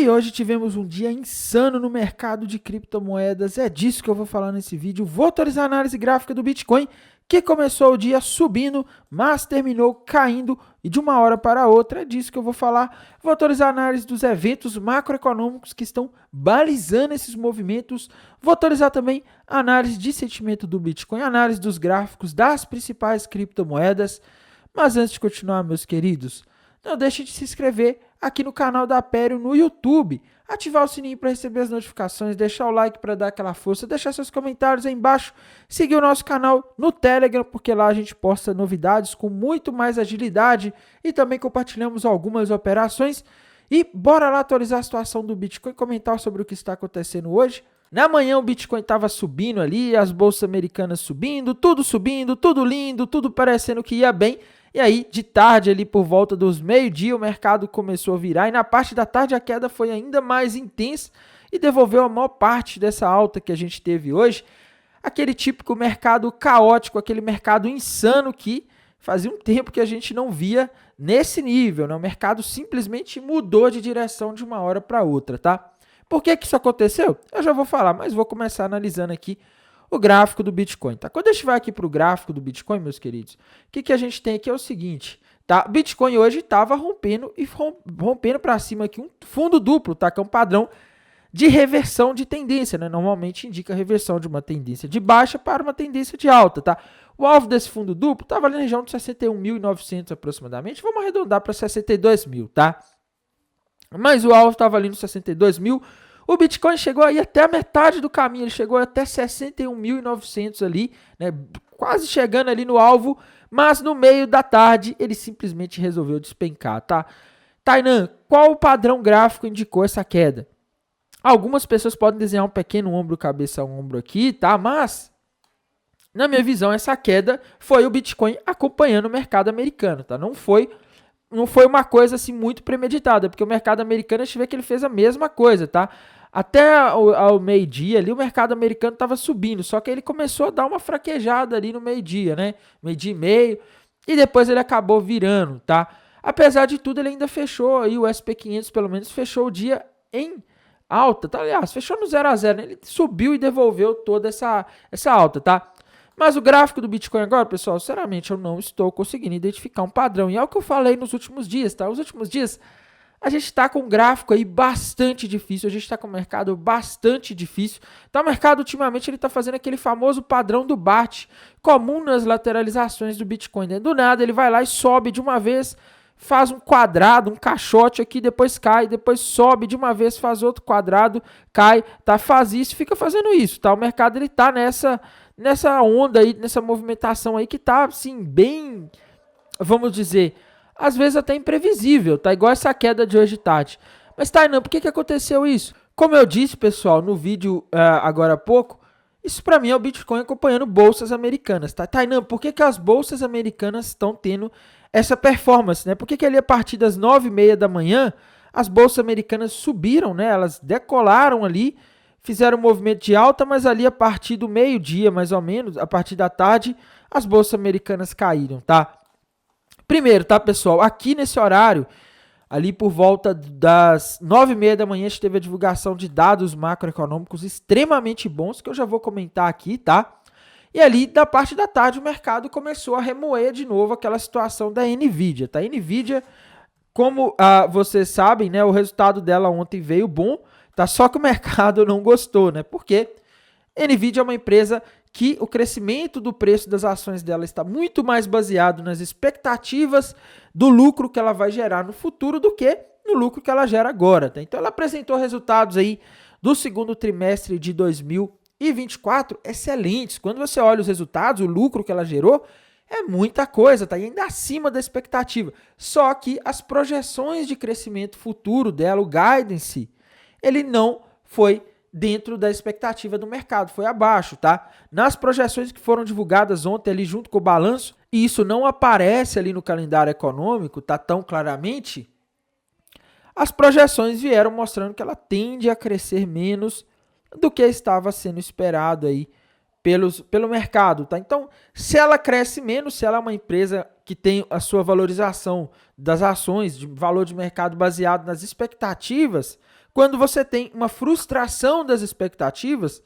E hoje tivemos um dia insano no mercado de criptomoedas, é disso que eu vou falar nesse vídeo. Vou atualizar a análise gráfica do Bitcoin, que começou o dia subindo, mas terminou caindo e de uma hora para outra, é disso que eu vou falar. Vou atualizar a análise dos eventos macroeconômicos que estão balizando esses movimentos. Vou atualizar também a análise de sentimento do Bitcoin, a análise dos gráficos das principais criptomoedas. Mas antes de continuar, meus queridos, não deixe de se inscrever aqui no canal da Aperio no YouTube, ativar o sininho para receber as notificações, deixar o like para dar aquela força, deixar seus comentários aí embaixo, seguir o nosso canal no Telegram, porque lá a gente posta novidades com muito mais agilidade e também compartilhamos algumas operações. E bora lá atualizar a situação do Bitcoin, comentar sobre o que está acontecendo hoje. Na manhã o Bitcoin estava subindo ali, as bolsas americanas subindo, tudo lindo, tudo parecendo que ia bem. E aí, de tarde, ali por volta dos meio-dia, o mercado começou a virar. E na parte da tarde, a queda foi ainda mais intensa e devolveu a maior parte dessa alta que a gente teve hoje. Aquele típico mercado caótico, aquele mercado insano que fazia um tempo que a gente não via nesse nível, né? O mercado simplesmente mudou de direção de uma hora para outra, tá? Por que isso aconteceu? Eu já vou falar, mas vou começar analisando aqui o gráfico do Bitcoin, tá? Quando a gente vai aqui para o gráfico do Bitcoin, meus queridos, o que a gente tem aqui é o seguinte, tá? O Bitcoin hoje estava rompendo para cima aqui um fundo duplo, tá? Que é um padrão de reversão de tendência, né? Normalmente indica a reversão de uma tendência de baixa para uma tendência de alta, tá? O alvo desse fundo duplo estava ali na região de 61.900 aproximadamente, vamos arredondar para 62 mil, tá? Mas o alvo estava ali nos 62 mil. O Bitcoin chegou aí até a metade do caminho, ele chegou até 61.900 ali, né, quase chegando ali no alvo, mas no meio da tarde ele simplesmente resolveu despencar, tá? Tainan, qual o padrão gráfico indicou essa queda? Algumas pessoas podem desenhar um pequeno ombro, cabeça a ombro aqui, tá? Mas, na minha visão, essa queda foi o Bitcoin acompanhando o mercado americano, tá? Não foi uma coisa assim muito premeditada, porque o mercado americano a gente vê que ele fez a mesma coisa, tá? Até ao meio-dia ali o mercado americano estava subindo, só que ele começou a dar uma fraquejada ali no meio-dia, né? Meio-dia e meio, e depois ele acabou virando, tá? Apesar de tudo, ele ainda fechou aí, o SP500 pelo menos fechou o dia em alta, tá? Aliás, fechou no 0 a 0, né? Ele subiu e devolveu toda essa alta, tá? Mas o gráfico do Bitcoin agora, pessoal, sinceramente, eu não estou conseguindo identificar um padrão. E é o que eu falei nos últimos dias, tá? Os últimos dias, a gente está com um gráfico aí bastante difícil. A gente está com um mercado bastante difícil. Então, o mercado, ultimamente, ele está fazendo aquele famoso padrão do BAT, comum nas lateralizações do Bitcoin, né? Do nada, ele vai lá e sobe de uma vez, faz um quadrado, um caixote aqui, depois cai, depois sobe de uma vez, faz outro quadrado, cai, tá? Faz isso, fica fazendo isso, tá? O mercado, ele tá nessa onda aí, nessa movimentação aí que tá, assim, bem, vamos dizer, às vezes até imprevisível, tá? Igual essa queda de hoje de tarde. Mas, Tainan, por que aconteceu isso? Como eu disse, pessoal, no vídeo agora há pouco, isso para mim é o Bitcoin acompanhando bolsas americanas, tá? Tainan, por que as bolsas americanas estão tendo essa performance, né? Por que ali a partir das 9h30 da manhã, as bolsas americanas subiram, né? Elas decolaram ali, fizeram um movimento de alta, mas ali a partir do meio-dia, mais ou menos, a partir da tarde, as bolsas americanas caíram, tá? Primeiro, tá, pessoal? Aqui nesse horário, ali por volta das 9h30 da manhã, a gente teve a divulgação de dados macroeconômicos extremamente bons, que eu já vou comentar aqui, tá? E ali, da parte da tarde, o mercado começou a remoer de novo aquela situação da NVIDIA, tá? A NVIDIA, como vocês sabem, né, o resultado dela ontem veio bom, tá? Só que o mercado não gostou, né? Porque a NVIDIA é uma empresa que o crescimento do preço das ações dela está muito mais baseado nas expectativas do lucro que ela vai gerar no futuro do que no lucro que ela gera agora, tá? Então ela apresentou resultados aí do segundo trimestre de 2024 excelentes. Quando você olha os resultados, o lucro que ela gerou, é muita coisa, tá? E ainda acima da expectativa. Só que as projeções de crescimento futuro dela, o guidance, ele não foi dentro da expectativa do mercado, foi abaixo, tá? Nas projeções que foram divulgadas ontem ali junto com o balanço, e isso não aparece ali no calendário econômico, tá tão claramente, as projeções vieram mostrando que ela tende a crescer menos do que estava sendo esperado aí pelo mercado, tá? Então, se ela cresce menos, se ela é uma empresa que tem a sua valorização das ações, de valor de mercado baseado nas expectativas, quando você tem uma frustração das expectativas,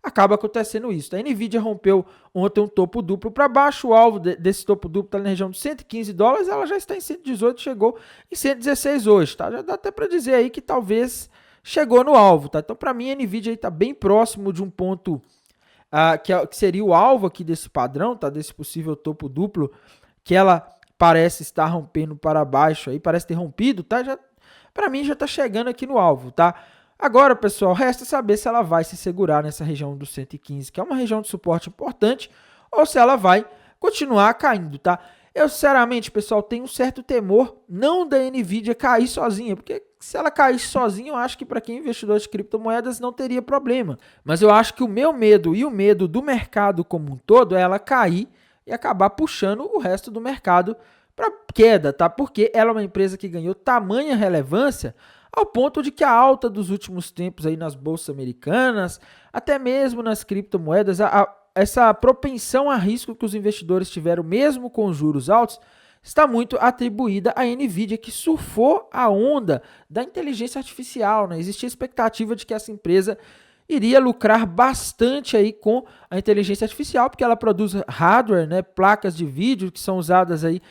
acaba acontecendo isso. A Nvidia rompeu ontem um topo duplo para baixo, o alvo desse topo duplo está na região de $115, ela já está em 118, chegou em 116 hoje, tá? Já dá até para dizer aí que talvez chegou no alvo, tá? Então, para mim, a Nvidia está bem próximo de um ponto que seria o alvo aqui desse padrão, tá? Desse possível topo duplo, que ela parece estar rompendo para baixo aí, parece ter rompido, tá? Para mim já está chegando aqui no alvo, tá? Agora, pessoal, resta saber se ela vai se segurar nessa região do 115, que é uma região de suporte importante, ou se ela vai continuar caindo, tá? Eu, sinceramente, pessoal, tenho um certo temor, não da Nvidia cair sozinha, porque se ela caísse sozinha, eu acho que para quem é investidor de criptomoedas não teria problema. Mas eu acho que o meu medo e o medo do mercado como um todo é ela cair e acabar puxando o resto do mercado para queda, tá? Porque ela é uma empresa que ganhou tamanha relevância ao ponto de que a alta dos últimos tempos aí nas bolsas americanas, até mesmo nas criptomoedas, essa propensão a risco que os investidores tiveram mesmo com os juros altos, está muito atribuída à Nvidia, que surfou a onda da inteligência artificial, né? Existia expectativa de que essa empresa iria lucrar bastante aí com a inteligência artificial, porque ela produz hardware, né, placas de vídeo que são usadas aí,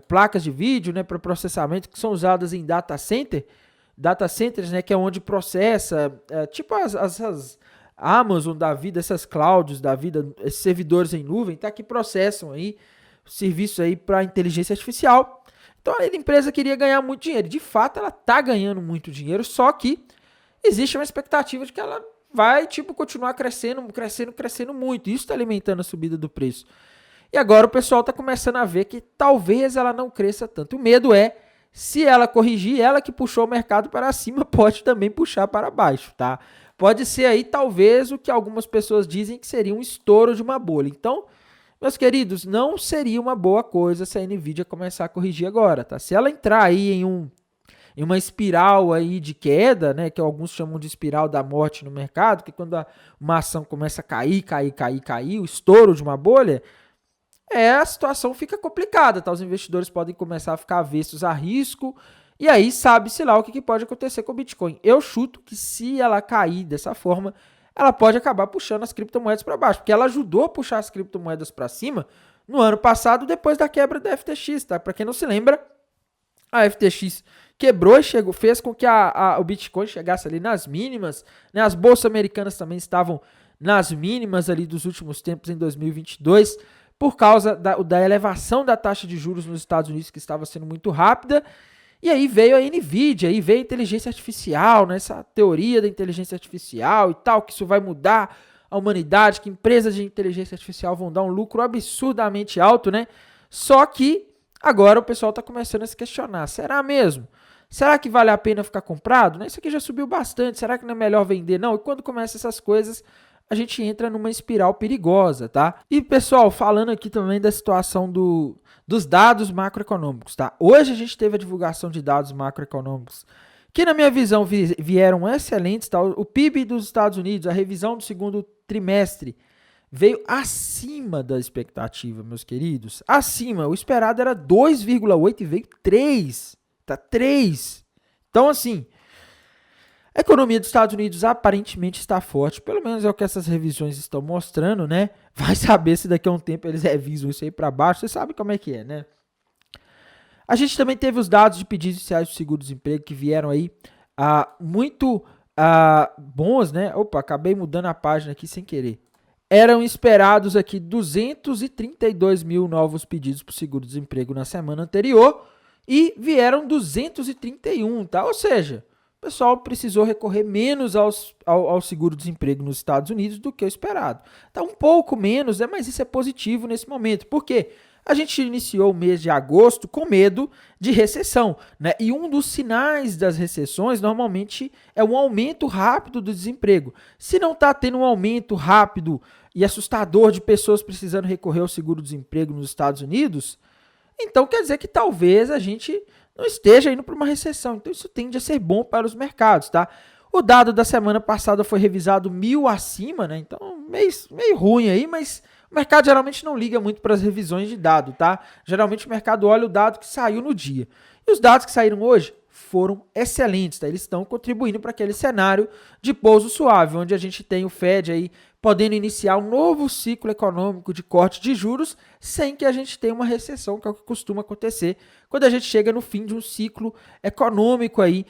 placas de vídeo, né, para processamento que são usadas em data centers, né, que é onde processa, tipo as Amazon da vida, essas clouds da vida, esses servidores em nuvem, tá, que processam aí serviços aí para inteligência artificial. Então a empresa queria ganhar muito dinheiro. De fato, ela está ganhando muito dinheiro, só que existe uma expectativa de que ela vai continuar crescendo muito. Isso está alimentando a subida do preço. E agora o pessoal está começando a ver que talvez ela não cresça tanto. O medo é, se ela corrigir, ela que puxou o mercado para cima, pode também puxar para baixo, tá? Pode ser aí talvez o que algumas pessoas dizem que seria um estouro de uma bolha. Então, meus queridos, não seria uma boa coisa se a Nvidia começar a corrigir agora, tá? Se ela entrar aí em uma espiral aí de queda, né, que alguns chamam de espiral da morte no mercado, que quando uma ação começa a cair, o estouro de uma bolha, a situação fica complicada, tá? Os investidores podem começar a ficar avessos a risco, e aí sabe-se lá o que pode acontecer com o Bitcoin. Eu chuto que se ela cair dessa forma, ela pode acabar puxando as criptomoedas para baixo, porque ela ajudou a puxar as criptomoedas para cima no ano passado, depois da quebra da FTX, tá? Para quem não se lembra, a FTX quebrou e fez com que o Bitcoin chegasse ali nas mínimas, né? As bolsas americanas também estavam nas mínimas ali dos últimos tempos em 2022, por causa da elevação da taxa de juros nos Estados Unidos, que estava sendo muito rápida. E aí veio a Nvidia, aí veio a inteligência artificial, né? Essa teoria da inteligência artificial e tal, que isso vai mudar a humanidade, que empresas de inteligência artificial vão dar um lucro absurdamente alto, né? Só que agora o pessoal está começando a se questionar, será mesmo? Será que vale a pena ficar comprado? Né? Isso aqui já subiu bastante, será que não é melhor vender? Não, e quando começam essas coisas, a gente entra numa espiral perigosa, tá? E, pessoal, falando aqui também da situação dos dados macroeconômicos, tá? Hoje a gente teve a divulgação de dados macroeconômicos que, na minha visão, vieram excelentes, tá? O PIB dos Estados Unidos, a revisão do segundo trimestre, veio acima da expectativa, meus queridos. Acima, o esperado era 2,8 e veio 3, tá? 3. Então, assim, a economia dos Estados Unidos aparentemente está forte, pelo menos é o que essas revisões estão mostrando, né? Vai saber se daqui a um tempo eles revisam isso aí para baixo, você sabe como é que é, né? A gente também teve os dados de pedidos iniciais do seguro-desemprego que vieram aí muito bons, né? Opa, acabei mudando a página aqui sem querer. Eram esperados aqui 232 mil novos pedidos para o seguro-desemprego na semana anterior e vieram 231, tá? Ou seja, o pessoal precisou recorrer menos ao seguro-desemprego nos Estados Unidos do que o esperado. Tá um pouco menos, né? Mas isso é positivo nesse momento. Por quê? A gente iniciou o mês de agosto com medo de recessão, né? E um dos sinais das recessões normalmente é um aumento rápido do desemprego. Se não está tendo um aumento rápido e assustador de pessoas precisando recorrer ao seguro-desemprego nos Estados Unidos, então quer dizer que talvez a gente não esteja indo para uma recessão. Então isso tende a ser bom para os mercados, tá? O dado da semana passada foi revisado 1.000 acima, né? Então meio ruim aí, mas o mercado geralmente não liga muito para as revisões de dado, tá? Geralmente o mercado olha o dado que saiu no dia. E os dados que saíram hoje foram excelentes, tá? Eles estão contribuindo para aquele cenário de pouso suave, onde a gente tem o Fed aí podendo iniciar um novo ciclo econômico de corte de juros sem que a gente tenha uma recessão, que é o que costuma acontecer quando a gente chega no fim de um ciclo econômico aí,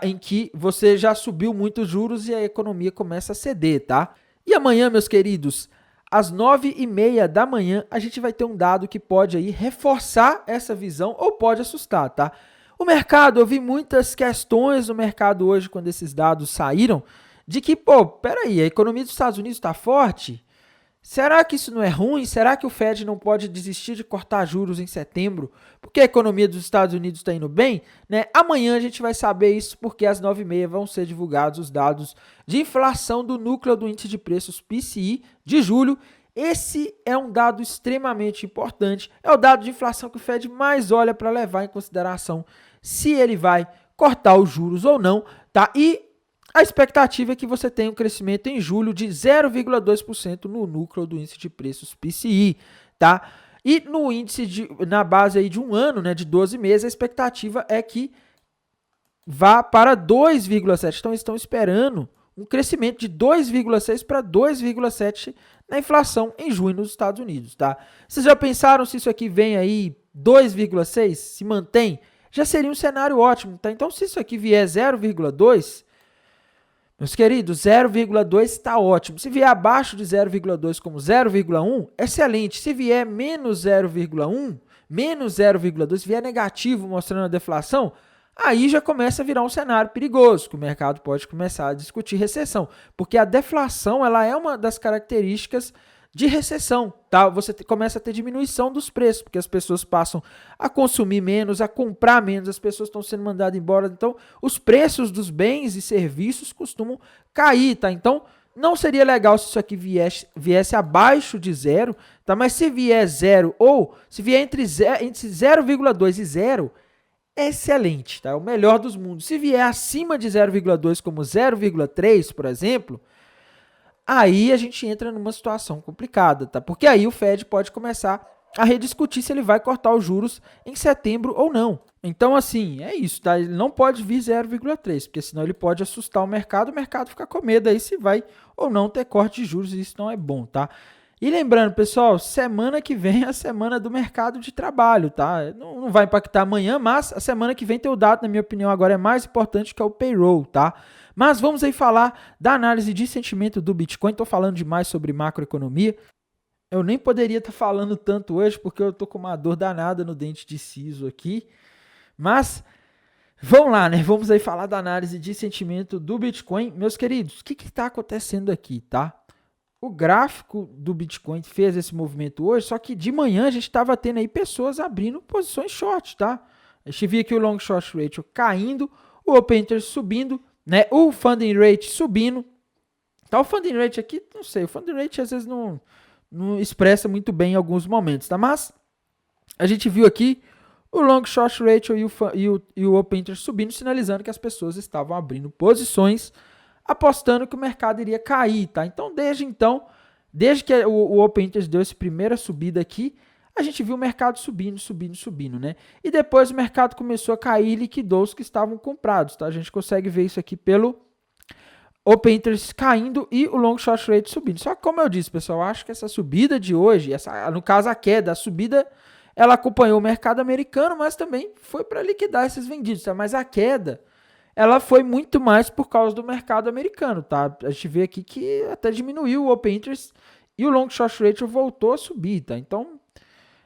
em que você já subiu muitos juros e a economia começa a ceder, tá? E amanhã, meus queridos, às 9h30 da manhã, a gente vai ter um dado que pode aí reforçar essa visão ou pode assustar, tá? O mercado, eu vi muitas questões no mercado hoje, quando esses dados saíram, de que, peraí, a economia dos Estados Unidos está forte? Será que isso não é ruim? Será que o Fed não pode desistir de cortar juros em setembro? Porque a economia dos Estados Unidos está indo bem? Né? Amanhã a gente vai saber isso, porque às 9h30 vão ser divulgados os dados de inflação do núcleo do índice de preços PCI de julho. Esse é um dado extremamente importante, é o dado de inflação que o Fed mais olha para levar em consideração se ele vai cortar os juros ou não, tá? E a expectativa é que você tenha um crescimento em julho de 0,2% no núcleo do índice de preços PCI, tá? E no índice na base aí de um ano, né, de 12 meses, a expectativa é que vá para 2,7%. Então, estão esperando um crescimento de 2,6 para 2,7 na inflação em junho nos Estados Unidos, tá? Vocês já pensaram se isso aqui vem aí 2,6, se mantém? Já seria um cenário ótimo, tá? Então, se isso aqui vier 0,2, meus queridos, 0,2 está ótimo. Se vier abaixo de 0,2 como 0,1, excelente. Se vier menos 0,1, menos 0,2, se vier negativo mostrando a deflação, aí já começa a virar um cenário perigoso, que o mercado pode começar a discutir recessão, porque a deflação ela é uma das características de recessão, tá? Você começa a ter diminuição dos preços, porque as pessoas passam a consumir menos, a comprar menos, as pessoas estão sendo mandadas embora, então os preços dos bens e serviços costumam cair, tá? Então não seria legal se isso aqui viesse abaixo de zero, tá? Mas se vier zero ou se vier entre 0,2 e 0, é excelente, tá? É o melhor dos mundos. Se vier acima de 0,2 como 0,3, por exemplo, aí a gente entra numa situação complicada, tá? Porque aí o Fed pode começar a rediscutir se ele vai cortar os juros em setembro ou não. Então, assim, é isso, tá? Ele não pode vir 0,3, porque senão ele pode assustar o mercado fica com medo aí se vai ou não ter corte de juros, e isso não é bom, tá? E lembrando, pessoal, semana que vem é a semana do mercado de trabalho, tá? Não vai impactar amanhã, mas a semana que vem tem o dado, na minha opinião, agora é mais importante, que é o payroll, tá? Mas vamos aí falar da análise de sentimento do Bitcoin. Estou falando demais sobre macroeconomia. Eu nem poderia estar falando tanto hoje, porque eu estou com uma dor danada no dente de siso aqui. Mas vamos lá, né? Vamos aí falar da análise de sentimento do Bitcoin. Meus queridos, o que está acontecendo aqui, tá? O gráfico do Bitcoin fez esse movimento hoje, só que de manhã a gente estava tendo aí pessoas abrindo posições short, tá? A gente via aqui o long short ratio caindo, o open interest subindo, né? O funding rate subindo. Tá, o funding rate aqui, não sei, o funding rate às vezes não expressa muito bem em alguns momentos, tá? Mas a gente viu aqui o long short ratio e o open interest subindo, sinalizando que as pessoas estavam abrindo posições, apostando que o mercado iria cair, tá? Então, desde que o open interest deu essa primeira subida aqui, a gente viu o mercado subindo, né? E depois o mercado começou a cair e liquidou os que estavam comprados, tá? A gente consegue ver isso aqui pelo open interest caindo e o long short rate subindo. Só que, como eu disse, pessoal, eu acho que essa subida de hoje, no caso a queda, a subida, ela acompanhou o mercado americano, mas também foi para liquidar esses vendidos, tá? Mas a queda, ela foi muito mais por causa do mercado americano, tá? A gente vê aqui que até diminuiu o open interest e o long short rate voltou a subir, tá? Então,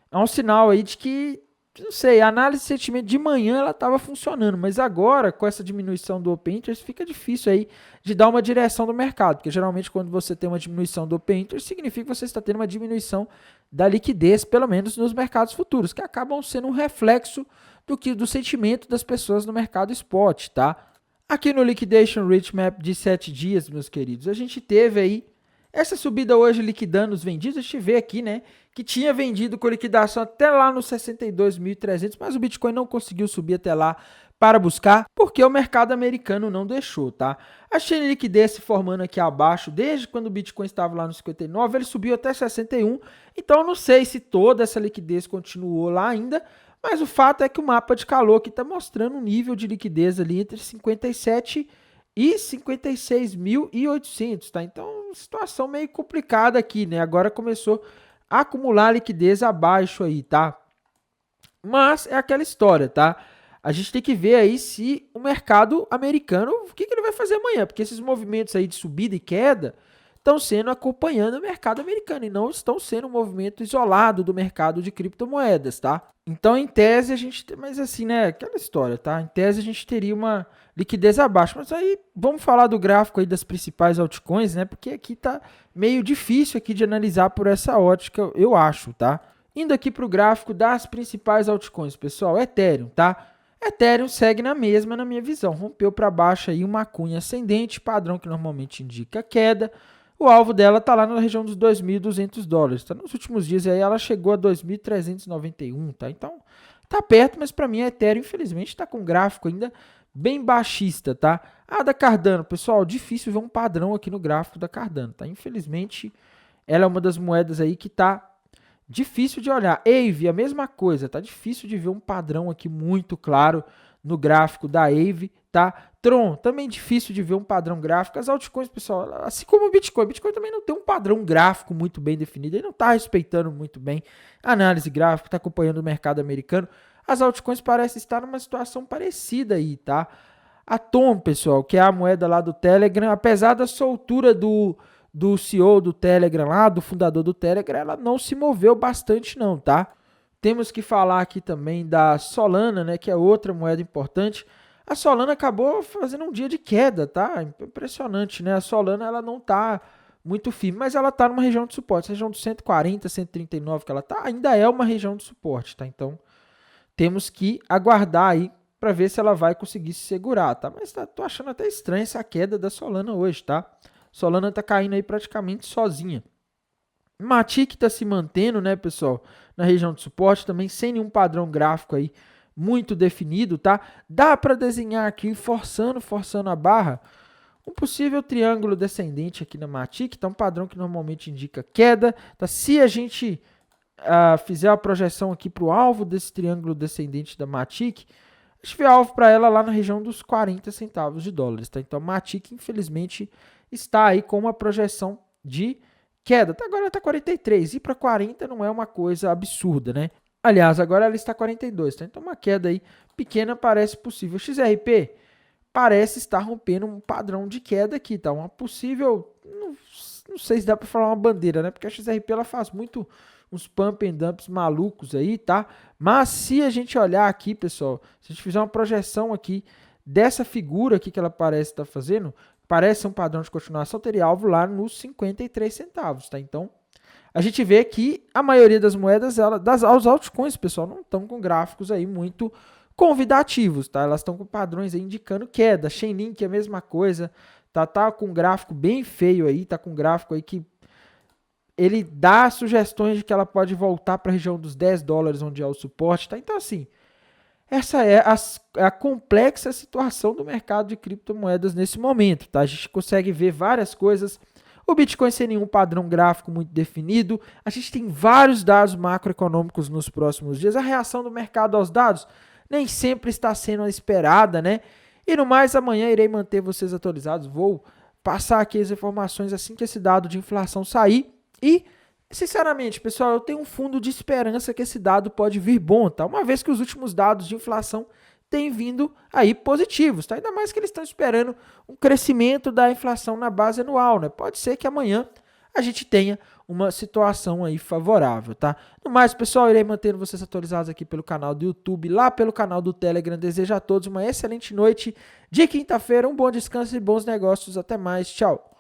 é um sinal aí de que, não sei, a análise de sentimento de manhã ela estava funcionando, mas agora, com essa diminuição do open interest, fica difícil aí de dar uma direção do mercado, porque geralmente quando você tem uma diminuição do open interest, significa que você está tendo uma diminuição da liquidez, pelo menos nos mercados futuros, que acabam sendo um reflexo do sentimento das pessoas no mercado spot, tá? Aqui no Liquidation Rate Map de 7 dias, meus queridos, a gente teve aí essa subida hoje liquidando os vendidos. A gente vê aqui, né, que tinha vendido com liquidação até lá nos 62.300, mas o Bitcoin não conseguiu subir até lá para buscar, porque o mercado americano não deixou, tá? A chain liquidez se formando aqui abaixo, desde quando o Bitcoin estava lá no 59, ele subiu até 61, então eu não sei se toda essa liquidez continuou lá ainda, Mas o fato é que o mapa de calor aqui está mostrando um nível de liquidez ali entre 57 e 56.800, tá? Então, situação meio complicada aqui, né? Agora começou a acumular liquidez abaixo aí, tá? Mas é aquela história, tá? A gente tem que ver aí se o mercado americano, o que ele vai fazer amanhã, porque esses movimentos aí de subida e queda estão sendo acompanhando o mercado americano e não estão sendo um movimento isolado do mercado de criptomoedas, tá? Então, em tese, a gente tem, mas assim, né, aquela história, tá? Em tese, a gente teria uma liquidez abaixo, mas aí vamos falar do gráfico aí das principais altcoins, né? Porque aqui tá meio difícil aqui de analisar por essa ótica, eu acho, tá? Indo aqui para o gráfico das principais altcoins, pessoal, Ethereum, tá? Ethereum segue na mesma, na minha visão, rompeu para baixo aí uma cunha ascendente, padrão que normalmente indica queda. O alvo dela está lá na região dos $2.200, tá? Nos últimos dias aí ela chegou a 2.391, tá? Então, tá perto, mas para mim a Ethereum, infelizmente, está com um gráfico ainda bem baixista, tá? A da Cardano, pessoal, difícil ver um padrão aqui no gráfico da Cardano, tá? Infelizmente, ela é uma das moedas aí que tá difícil de olhar. Aave, a mesma coisa, tá difícil de ver um padrão aqui muito claro no gráfico da Aave, tá? Tron, também difícil de ver um padrão gráfico. As altcoins, pessoal, assim como o Bitcoin também não tem um padrão gráfico muito bem definido, ele não está respeitando muito bem a análise gráfica, está acompanhando o mercado americano. As altcoins parecem estar numa situação parecida aí, tá? A Tom, pessoal, que é a moeda lá do Telegram, apesar da soltura do CEO do Telegram lá, do fundador do Telegram, ela não se moveu bastante não, tá? Temos que falar aqui também da Solana, né, que é outra moeda importante. A Solana acabou fazendo um dia de queda, tá? Impressionante, né? A Solana ela não tá muito firme, mas ela tá numa região de suporte, região dos 140, 139 que ela tá, ainda é uma região de suporte, tá? Então, temos que aguardar aí para ver se ela vai conseguir se segurar, tá? Mas tô achando até estranha essa queda da Solana hoje, tá? Solana tá caindo aí praticamente sozinha. Matic tá se mantendo, né, pessoal, na região de suporte também, sem nenhum padrão gráfico aí muito definido, tá? Dá para desenhar aqui, forçando a barra, um possível triângulo descendente aqui na Matic, tá? Um padrão que normalmente indica queda, tá? Se a gente fizer a projeção aqui para o alvo desse triângulo descendente da Matic, a gente vê alvo para ela lá na região dos 40 centavos de dólares, tá? Então a Matic, infelizmente, está aí com uma projeção de queda. Até agora ela está 43, e para 40 não é uma coisa absurda, né? Aliás, agora ela está 42, tá? Então uma queda aí pequena parece possível. XRP parece estar rompendo um padrão de queda aqui, tá? Uma possível, não sei se dá para falar uma bandeira, né? Porque a XRP ela faz muito uns pump and dumps malucos aí, tá? Mas se a gente olhar aqui, pessoal, se a gente fizer uma projeção aqui dessa figura aqui que ela parece estar fazendo, parece um padrão de continuação, teria alvo lá nos 53 centavos, tá? Então, a gente vê que a maioria das moedas, das altcoins, pessoal, não estão com gráficos aí muito convidativos, tá? Elas estão com padrões aí indicando queda. Chainlink é a mesma coisa, tá com um gráfico bem feio aí, tá com um gráfico aí que ele dá sugestões de que ela pode voltar para a região dos $10, onde é o suporte, tá? Então, assim, essa é a complexa situação do mercado de criptomoedas nesse momento, tá? A gente consegue ver várias coisas. O Bitcoin sem nenhum padrão gráfico muito definido. A gente tem vários dados macroeconômicos nos próximos dias. A reação do mercado aos dados nem sempre está sendo a esperada, né? E no mais, amanhã irei manter vocês atualizados. Vou passar aqui as informações assim que esse dado de inflação sair. E, sinceramente, pessoal, eu tenho um fundo de esperança que esse dado pode vir bom, tá? Uma vez que os últimos dados de inflação têm vindo aí positivos, tá? Ainda mais que eles estão esperando um crescimento da inflação na base anual, né? Pode ser que amanhã a gente tenha uma situação aí favorável, tá? No mais, pessoal, irei mantendo vocês atualizados aqui pelo canal do YouTube, lá pelo canal do Telegram. Desejo a todos uma excelente noite de quinta-feira, um bom descanso e bons negócios. Até mais, tchau!